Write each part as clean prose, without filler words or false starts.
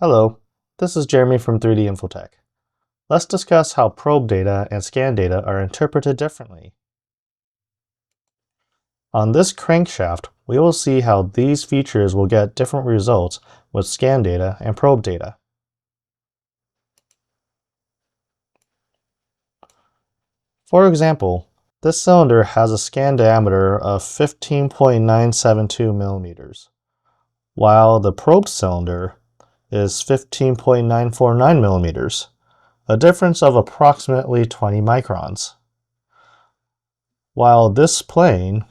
Hello, this is Jeremy from 3D Infotech. Let's discuss how probe data and scan data are interpreted differently. On this crankshaft, we will see how these features will get different results with scan data and probe data. For example, this cylinder has a scan diameter of 15.972 millimeters, while the probed cylinder is 15.949 millimeters, a difference of approximately 20 microns. While this plane,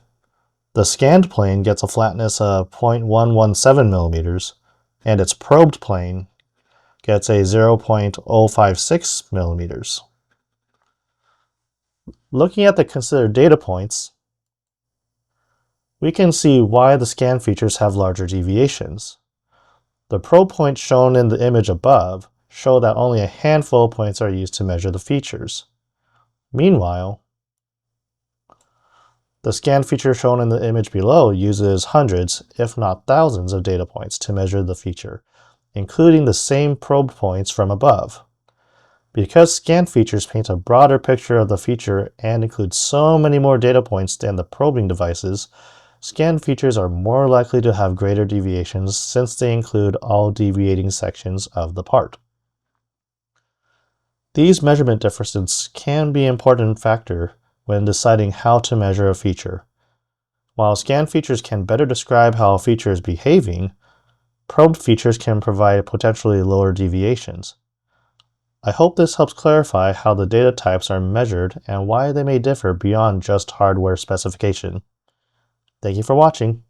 the scanned plane, gets a flatness of 0.117 millimeters, and its probed plane gets a 0.056 millimeters. Looking at the considered data points, we can see why the scan features have larger deviations. The probe points shown in the image above show that only a handful of points are used to measure the features. Meanwhile, the scan feature shown in the image below uses hundreds, if not thousands, of data points to measure the feature, including the same probe points from above. Because scan features paint a broader picture of the feature and include so many more data points than the probing devices, scan features are more likely to have greater deviations since they include all deviating sections of the part. These measurement differences can be an important factor when deciding how to measure a feature. While scan features can better describe how a feature is behaving, probed features can provide potentially lower deviations. I hope this helps clarify how the data types are measured and why they may differ beyond just hardware specification. Thank you for watching.